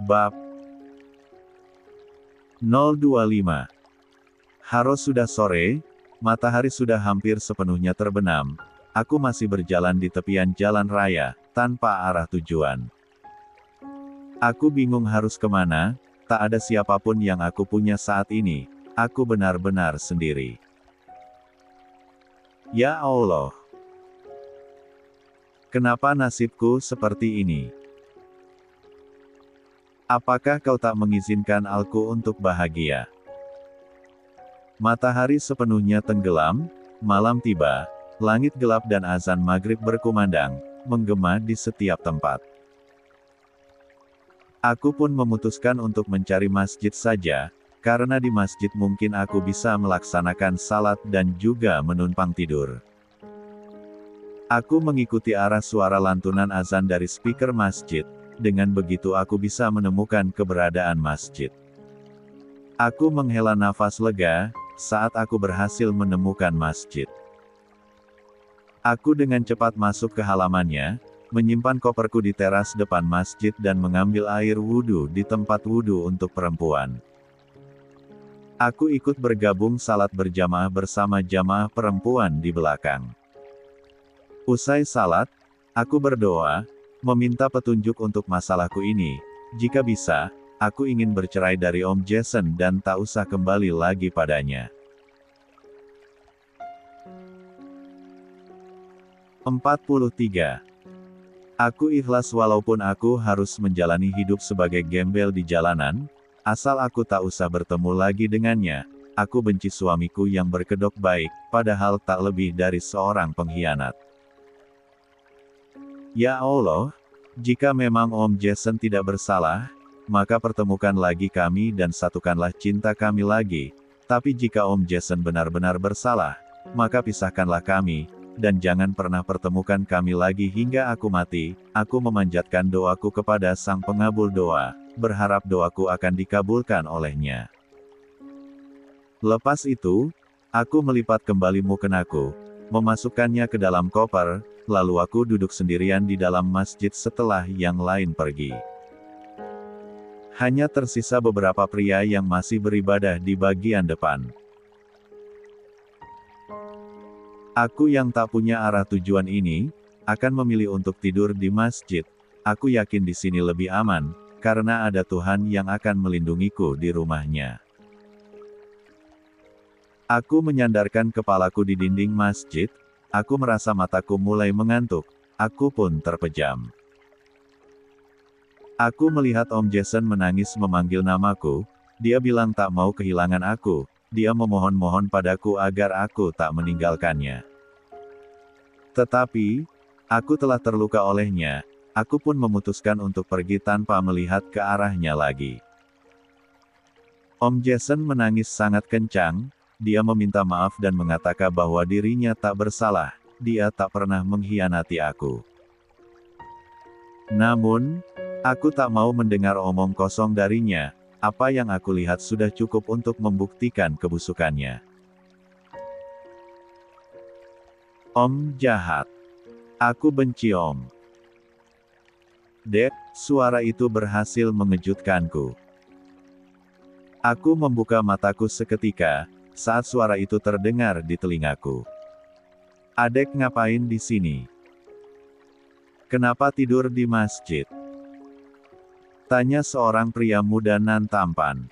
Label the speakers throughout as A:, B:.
A: Bab 025. Harus sudah sore, matahari sudah hampir sepenuhnya terbenam. Aku masih berjalan di tepian jalan raya, tanpa arah tujuan. Aku bingung harus kemana, tak ada siapapun yang aku punya saat ini. Aku benar-benar sendiri. Ya Allah! Kenapa nasibku seperti ini? Apakah kau tak mengizinkan aku untuk bahagia? Matahari sepenuhnya tenggelam, malam tiba, langit gelap dan azan maghrib berkumandang, menggema di setiap tempat. Aku pun memutuskan untuk mencari masjid saja, karena di masjid mungkin aku bisa melaksanakan salat dan juga menumpang tidur. Aku mengikuti arah suara lantunan azan dari speaker masjid. Dengan begitu aku bisa menemukan keberadaan masjid. Aku menghela nafas lega, saat aku berhasil menemukan masjid. Aku dengan cepat masuk ke halamannya, menyimpan koperku di teras depan masjid dan mengambil air wudhu di tempat wudhu untuk perempuan. Aku ikut bergabung salat berjamaah bersama jamaah perempuan di belakang. Usai salat, aku berdoa, meminta petunjuk untuk masalahku ini. Jika bisa, aku ingin bercerai dari Om Jason dan tak usah kembali lagi padanya. 43. Aku ikhlas walaupun aku harus menjalani hidup sebagai gembel di jalanan, asal aku tak usah bertemu lagi dengannya. Aku benci suamiku yang berkedok baik, padahal tak lebih dari seorang pengkhianat. Ya Allah, jika memang Om Jason tidak bersalah, maka pertemukan lagi kami dan satukanlah cinta kami lagi. Tapi jika Om Jason benar-benar bersalah, maka pisahkanlah kami, dan jangan pernah pertemukan kami lagi hingga aku mati. Aku memanjatkan doaku kepada Sang Pengabul doa, berharap doaku akan dikabulkan olehnya. Lepas itu, aku melipat kembali mukenaku, memasukkannya ke dalam koper, lalu aku duduk sendirian di dalam masjid setelah yang lain pergi. Hanya tersisa beberapa pria yang masih beribadah di bagian depan. Aku yang tak punya arah tujuan ini, akan memilih untuk tidur di masjid. Aku yakin di sini lebih aman, karena ada Tuhan yang akan melindungiku di rumahnya. Aku menyandarkan kepalaku di dinding masjid. Aku merasa mataku mulai mengantuk. Aku pun terpejam. Aku melihat Om Jason menangis memanggil namaku. Dia bilang tak mau kehilangan aku. Dia memohon-mohon padaku agar aku tak meninggalkannya. Tetapi, aku telah terluka olehnya. Aku pun memutuskan untuk pergi tanpa melihat ke arahnya lagi. Om Jason menangis sangat kencang. Dia meminta maaf dan mengatakan bahwa dirinya tak bersalah, dia tak pernah mengkhianati aku. Namun, aku tak mau mendengar omong kosong darinya. Apa yang aku lihat sudah cukup untuk membuktikan kebusukannya. Om jahat. Aku benci Om. Dek, suara itu berhasil mengejutkanku. Aku membuka mataku seketika, saat suara itu terdengar di telingaku. Adek ngapain di sini? Kenapa tidur di masjid? Tanya seorang pria muda nan tampan.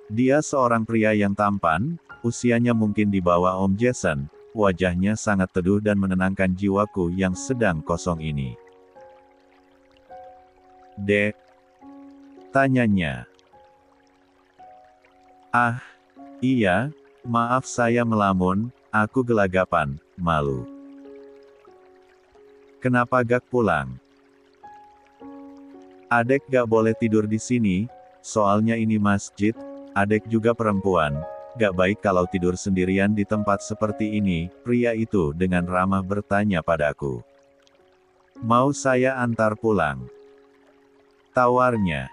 A: Dia seorang pria yang tampan, usianya mungkin di bawah Om Jason, wajahnya sangat teduh dan menenangkan jiwaku yang sedang kosong ini. Dek? Tanyanya. Ah, iya, maaf saya melamun, aku gelagapan, malu. Kenapa gak pulang? Adek gak boleh tidur di sini, soalnya ini masjid, adek juga perempuan, gak baik kalau tidur sendirian di tempat seperti ini, pria itu dengan ramah bertanya padaku. Mau saya antar pulang? Tawarnya.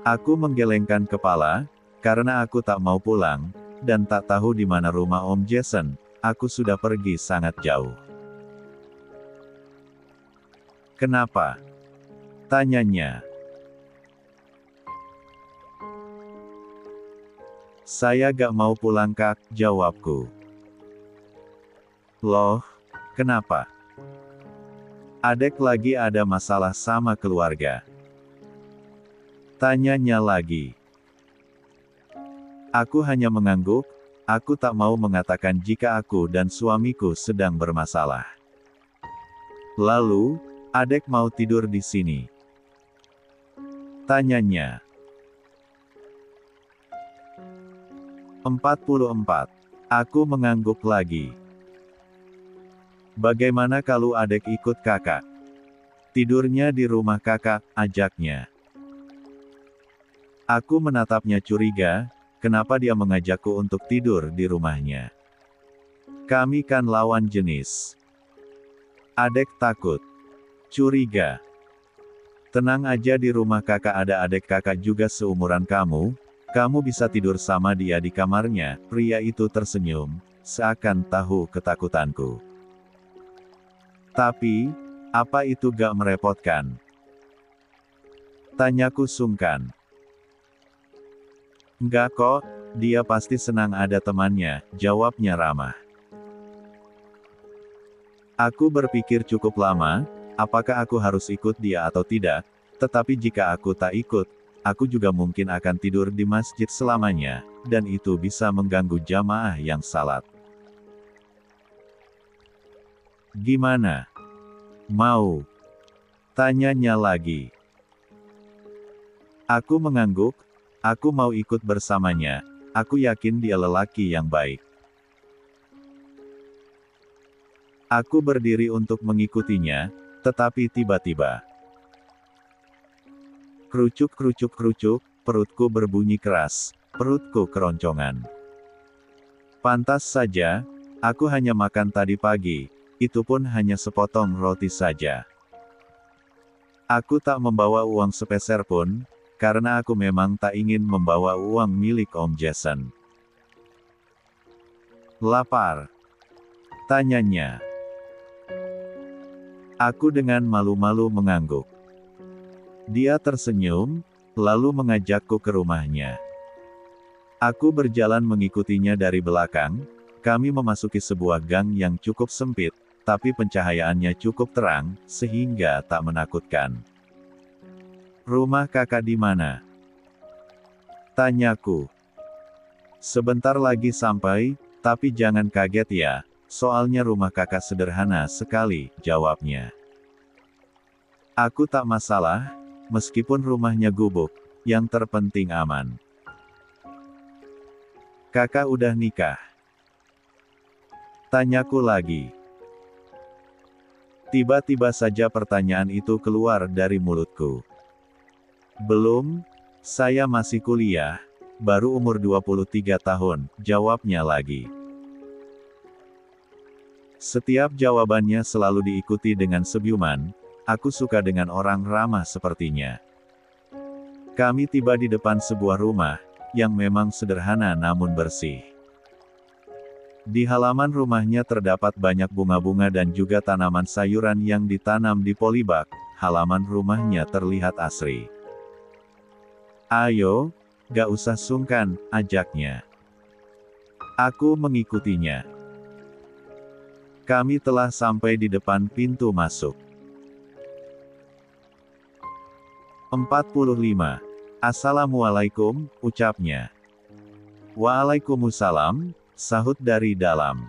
A: Aku menggelengkan kepala, karena aku tak mau pulang, dan tak tahu di mana rumah Om Jason. Aku sudah pergi sangat jauh. Kenapa? Tanyanya. Saya gak mau pulang Kak, jawabku. Loh, kenapa? Adek lagi ada masalah sama keluarga. Tanyanya lagi. Aku hanya mengangguk, aku tak mau mengatakan jika aku dan suamiku sedang bermasalah. Lalu, adek mau tidur di sini? Tanyanya. 44. Aku mengangguk lagi. Bagaimana kalau adek ikut kakak? Tidurnya di rumah kakak, ajaknya. Aku menatapnya curiga, kenapa dia mengajakku untuk tidur di rumahnya? Kami kan lawan jenis. Adek takut. Curiga. Tenang aja, di rumah kakak ada adek kakak juga seumuran kamu bisa tidur sama dia di kamarnya. Pria itu tersenyum, seakan tahu ketakutanku. Tapi, apa itu gak merepotkan? Tanyaku sungkan. Enggak kok, dia pasti senang ada temannya, jawabnya ramah. Aku berpikir cukup lama, apakah aku harus ikut dia atau tidak, tetapi jika aku tak ikut, aku juga mungkin akan tidur di masjid selamanya, dan itu bisa mengganggu jamaah yang salat. Gimana? Mau? Tanyanya lagi. Aku mengangguk, aku mau ikut bersamanya, aku yakin dia lelaki yang baik. Aku berdiri untuk mengikutinya, tetapi tiba-tiba. Kerucuk-kerucuk-kerucuk, perutku berbunyi keras, perutku keroncongan. Pantas saja, aku hanya makan tadi pagi, itu pun hanya sepotong roti saja. Aku tak membawa uang sepeser pun, karena aku memang tak ingin membawa uang milik Om Jason. Lapar? Tanyanya. Aku dengan malu-malu mengangguk. Dia tersenyum, lalu mengajakku ke rumahnya. Aku berjalan mengikutinya dari belakang, kami memasuki sebuah gang yang cukup sempit, tapi pencahayaannya cukup terang, sehingga tak menakutkan. Rumah kakak di mana? Tanyaku. Sebentar lagi sampai, tapi jangan kaget ya, soalnya rumah kakak sederhana sekali, jawabnya. Aku tak masalah, meskipun rumahnya gubuk, yang terpenting aman. Kakak udah nikah? Tanyaku lagi. Tiba-tiba saja pertanyaan itu keluar dari mulutku. Belum, saya masih kuliah, baru umur 23 tahun, jawabnya lagi. Setiap jawabannya selalu diikuti dengan senyuman, aku suka dengan orang ramah sepertinya. Kami tiba di depan sebuah rumah, yang memang sederhana namun bersih. Di halaman rumahnya terdapat banyak bunga-bunga dan juga tanaman sayuran yang ditanam di polybag, halaman rumahnya terlihat asri. Ayo, gak usah sungkan, ajaknya. Aku mengikutinya. Kami telah sampai di depan pintu masuk. 45. Assalamualaikum, ucapnya. Waalaikumsalam, sahut dari dalam.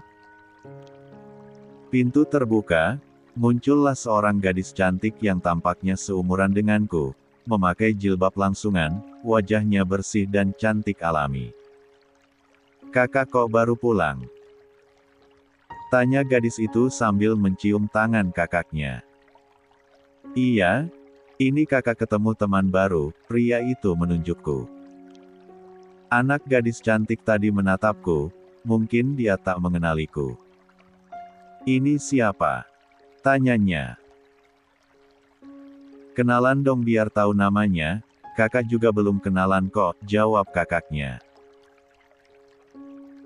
A: Pintu terbuka, muncullah seorang gadis cantik yang tampaknya seumuran denganku, memakai jilbab langsungan, wajahnya bersih dan cantik alami. Kakak kok baru pulang? Tanya gadis itu sambil mencium tangan kakaknya. Iya, ini kakak ketemu teman baru, pria itu menunjukku. Anak gadis cantik tadi menatapku, mungkin dia tak mengenaliku. Ini siapa? Tanyanya. Kenalan dong biar tahu namanya, kakak juga belum kenalan kok, jawab kakaknya.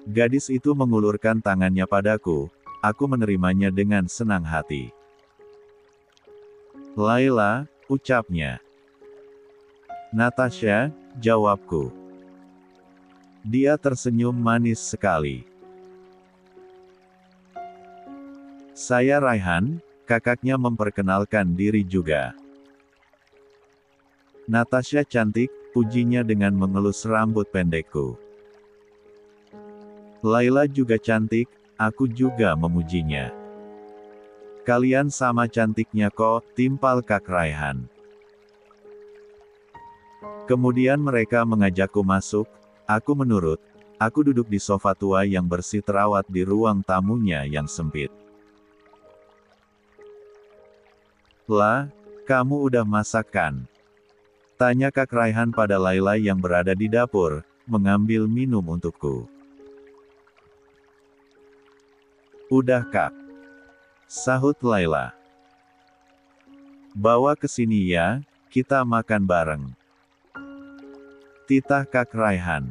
A: Gadis itu mengulurkan tangannya padaku, aku menerimanya dengan senang hati. Laila, ucapnya. Natasha, jawabku. Dia tersenyum manis sekali. Saya Raihan, kakaknya memperkenalkan diri juga. Natasha cantik, pujinya dengan mengelus rambut pendekku. Laila juga cantik, aku juga memujinya. Kalian sama cantiknya kok, timpal Kak Raihan. Kemudian mereka mengajakku masuk, aku menurut, aku duduk di sofa tua yang bersih terawat di ruang tamunya yang sempit. Lah, kamu udah masak kan? Tanya Kak Raihan pada Laila yang berada di dapur, mengambil minum untukku. Udah Kak. Sahut Laila. Bawa ke sini ya, kita makan bareng. Titah Kak Raihan.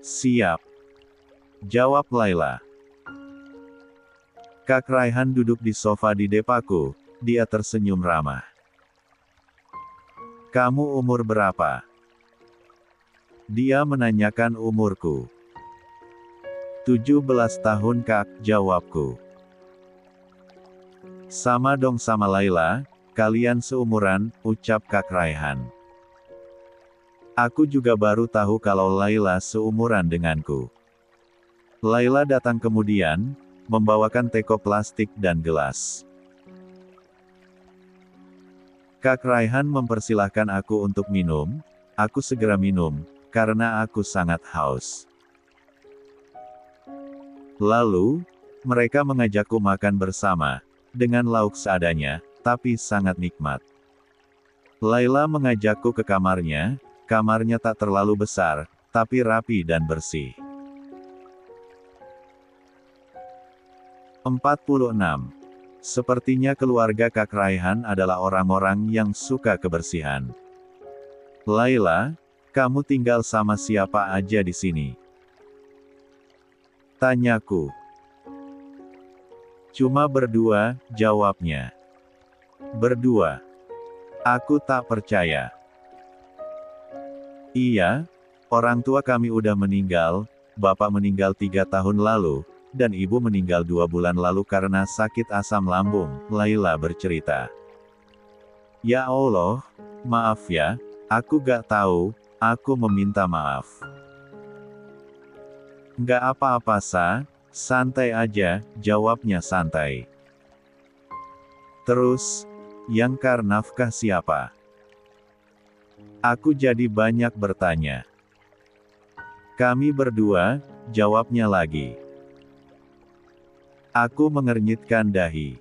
A: Siap. Jawab Laila. Kak Raihan duduk di sofa di depaku, dia tersenyum ramah. Kamu umur berapa? Dia menanyakan umurku. 17 tahun Kak, jawabku. Sama dong sama Laila, kalian seumuran, ucap Kak Raihan. Aku juga baru tahu kalau Laila seumuran denganku. Laila datang kemudian, membawakan teko plastik dan gelas. Kak Raihan mempersilahkan aku untuk minum, aku segera minum, karena aku sangat haus. Lalu, mereka mengajakku makan bersama, dengan lauk seadanya, tapi sangat nikmat. Laila mengajakku ke kamarnya, kamarnya tak terlalu besar, tapi rapi dan bersih. 46. Sepertinya keluarga Kak Raihan adalah orang-orang yang suka kebersihan. Laila, kamu tinggal sama siapa aja di sini? Tanyaku. Cuma berdua, jawabnya. Berdua. Aku tak percaya. Iya, orang tua kami udah meninggal, bapak meninggal 3 tahun lalu, dan ibu meninggal 2 bulan lalu karena sakit asam lambung, Laila bercerita. Ya Allah, maaf ya, aku gak tahu, aku meminta maaf. Gak apa-apa santai aja, jawabnya santai. Terus, yang kar nafkah siapa? Aku jadi banyak bertanya. Kami berdua, jawabnya lagi. Aku mengernyitkan dahi.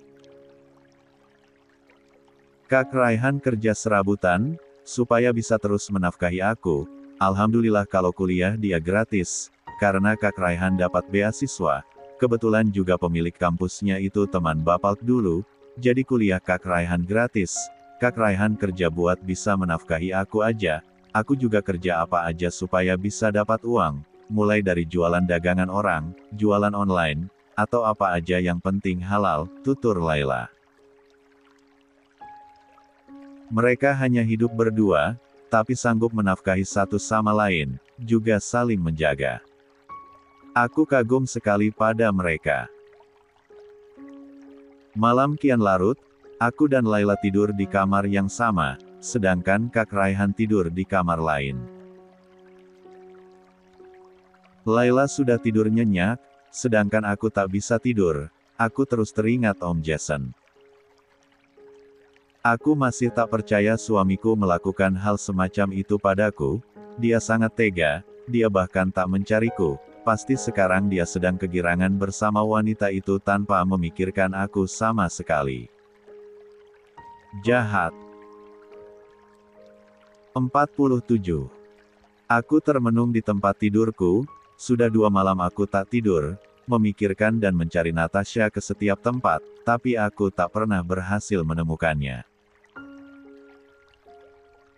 A: Kak Raihan kerja serabutan, supaya bisa terus menafkahi aku. Alhamdulillah kalau kuliah dia gratis, karena Kak Raihan dapat beasiswa. Kebetulan juga pemilik kampusnya itu teman bapak dulu, jadi kuliah Kak Raihan gratis. Kak Raihan kerja buat bisa menafkahi aku aja, aku juga kerja apa aja supaya bisa dapat uang, mulai dari jualan dagangan orang, jualan online, atau apa aja yang penting halal, tutur Laila. Mereka hanya hidup berdua, tapi sanggup menafkahi satu sama lain, juga saling menjaga. Aku kagum sekali pada mereka. Malam kian larut, aku dan Laila tidur di kamar yang sama, sedangkan Kak Raihan tidur di kamar lain. Laila sudah tidur nyenyak, sedangkan aku tak bisa tidur, aku terus teringat Om Jason. Aku masih tak percaya suamiku melakukan hal semacam itu padaku, dia sangat tega, dia bahkan tak mencariku, pasti sekarang dia sedang kegirangan bersama wanita itu tanpa memikirkan aku sama sekali. Jahat. 47. Aku termenung di tempat tidurku, sudah 2 malam aku tak tidur, memikirkan dan mencari Natasha ke setiap tempat, tapi aku tak pernah berhasil menemukannya.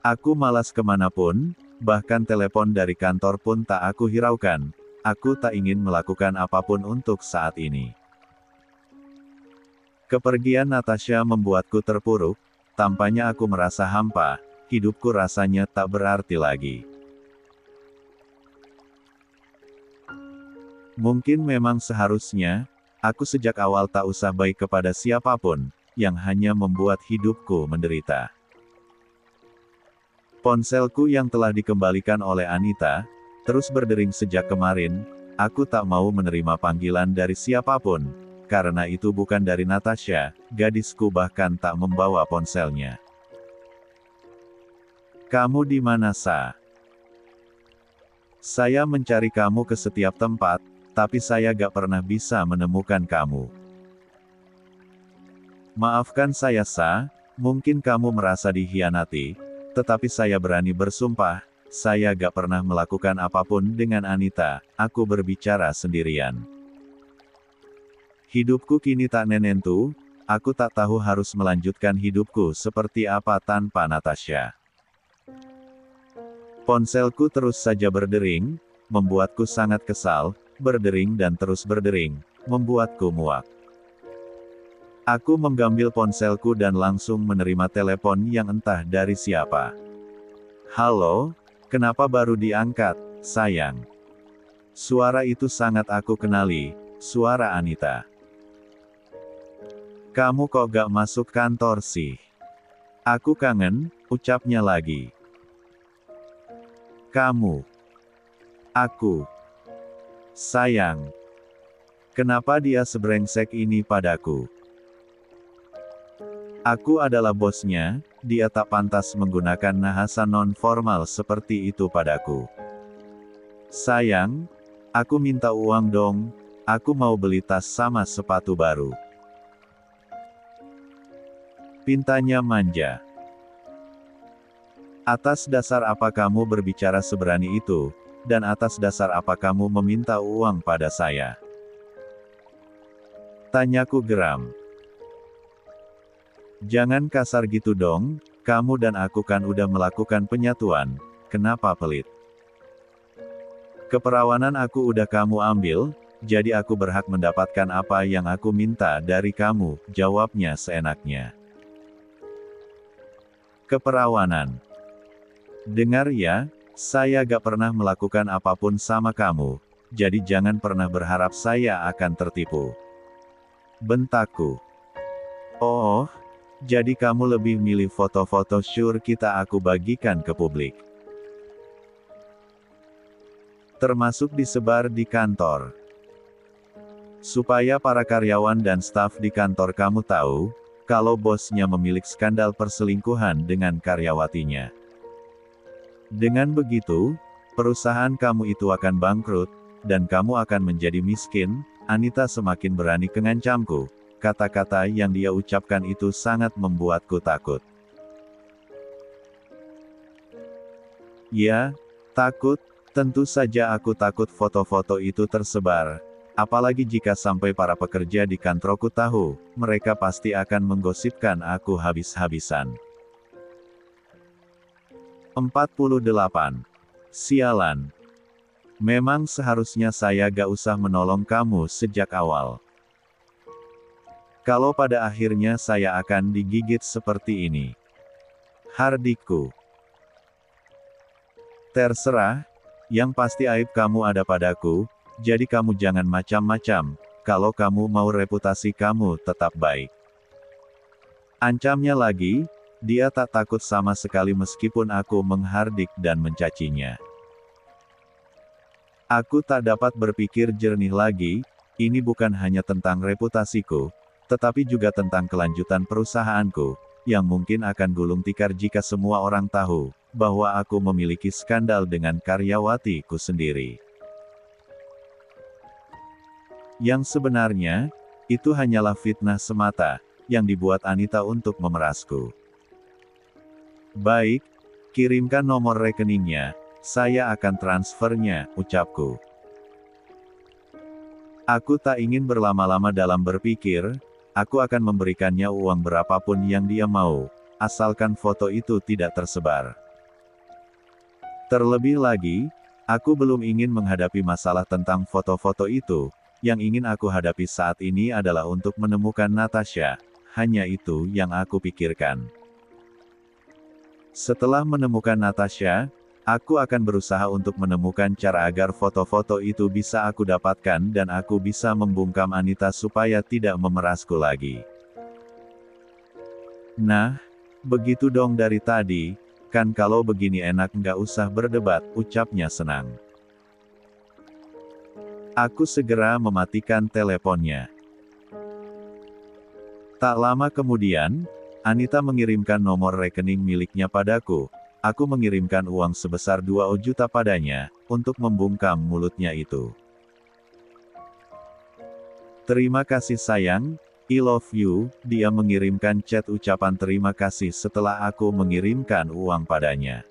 A: Aku malas kemanapun, bahkan telepon dari kantor pun tak aku hiraukan, aku tak ingin melakukan apapun untuk saat ini. Kepergian Natasha membuatku terpuruk, tampaknya aku merasa hampa, hidupku rasanya tak berarti lagi. Mungkin memang seharusnya, aku sejak awal tak usah baik kepada siapapun, yang hanya membuat hidupku menderita. Ponselku yang telah dikembalikan oleh Anita, terus berdering sejak kemarin. Aku tak mau menerima panggilan dari siapapun, karena itu bukan dari Natasha. Gadisku bahkan tak membawa ponselnya. Kamu di mana, Sa? Saya mencari kamu ke setiap tempat, tapi saya gak pernah bisa menemukan kamu. Maafkan saya, Sa, mungkin kamu merasa dikhianati, tetapi saya berani bersumpah, saya gak pernah melakukan apapun dengan Anita. Aku berbicara sendirian. Hidupku kini tak menentu, aku tak tahu harus melanjutkan hidupku seperti apa tanpa Natasha. Ponselku terus saja berdering, membuatku sangat kesal, berdering dan terus berdering, membuatku muak. Aku mengambil ponselku dan langsung menerima telepon yang entah dari siapa. Halo? Kenapa baru diangkat, sayang? Suara itu sangat aku kenali, suara Anita. Kamu kok gak masuk kantor sih? Aku kangen, ucapnya lagi. Kamu. Aku. Sayang. Kenapa dia sebrengsek ini padaku? Aku adalah bosnya, dia tak pantas menggunakan bahasa non-formal seperti itu padaku. Sayang, aku minta uang dong, aku mau beli tas sama sepatu baru. Pintanya manja. Atas dasar apa kamu berbicara seberani itu, dan atas dasar apa kamu meminta uang pada saya? Tanyaku geram. Jangan kasar gitu dong, kamu dan aku kan udah melakukan penyatuan, kenapa pelit? Keperawanan aku udah kamu ambil, jadi aku berhak mendapatkan apa yang aku minta dari kamu, jawabnya seenaknya. Keperawanan. Dengar ya, saya gak pernah melakukan apapun sama kamu, jadi jangan pernah berharap saya akan tertipu. Bentakku. Oh, jadi kamu lebih milih foto-foto syur kita aku bagikan ke publik. Termasuk disebar di kantor. Supaya para karyawan dan staf di kantor kamu tahu, kalau bosnya memiliki skandal perselingkuhan dengan karyawatinya. Dengan begitu, perusahaan kamu itu akan bangkrut, dan kamu akan menjadi miskin. Anita semakin berani mengancamku. Kata-kata yang dia ucapkan itu sangat membuatku takut. Ya, takut, tentu saja aku takut foto-foto itu tersebar. Apalagi jika sampai para pekerja di kantorku tahu, mereka pasti akan menggosipkan aku habis-habisan. 48. Sialan. Memang seharusnya saya gak usah menolong kamu sejak awal. Kalau pada akhirnya saya akan digigit seperti ini. Hardikku. Terserah, yang pasti aib kamu ada padaku, jadi kamu jangan macam-macam, kalau kamu mau reputasi kamu tetap baik. Ancamnya lagi, dia tak takut sama sekali meskipun aku menghardik dan mencacinya. Aku tak dapat berpikir jernih lagi, ini bukan hanya tentang reputasiku, tetapi juga tentang kelanjutan perusahaanku, yang mungkin akan gulung tikar jika semua orang tahu, bahwa aku memiliki skandal dengan karyawatiku sendiri. Yang sebenarnya, itu hanyalah fitnah semata, yang dibuat Anita untuk memerasku. Baik, kirimkan nomor rekeningnya, saya akan transfernya, ucapku. Aku tak ingin berlama-lama dalam berpikir, aku akan memberikannya uang berapapun yang dia mau, asalkan foto itu tidak tersebar. Terlebih lagi, aku belum ingin menghadapi masalah tentang foto-foto itu, yang ingin aku hadapi saat ini adalah untuk menemukan Natasha, hanya itu yang aku pikirkan. Setelah menemukan Natasha, aku akan berusaha untuk menemukan cara agar foto-foto itu bisa aku dapatkan dan aku bisa membungkam Anita supaya tidak memerasku lagi. Nah, begitu dong dari tadi, kan kalau begini enak nggak usah berdebat, ucapnya senang. Aku segera mematikan teleponnya. Tak lama kemudian, Anita mengirimkan nomor rekening miliknya padaku. Aku mengirimkan uang sebesar 2 juta padanya, untuk membungkam mulutnya itu. Terima kasih sayang, I love you, dia mengirimkan chat ucapan terima kasih setelah aku mengirimkan uang padanya.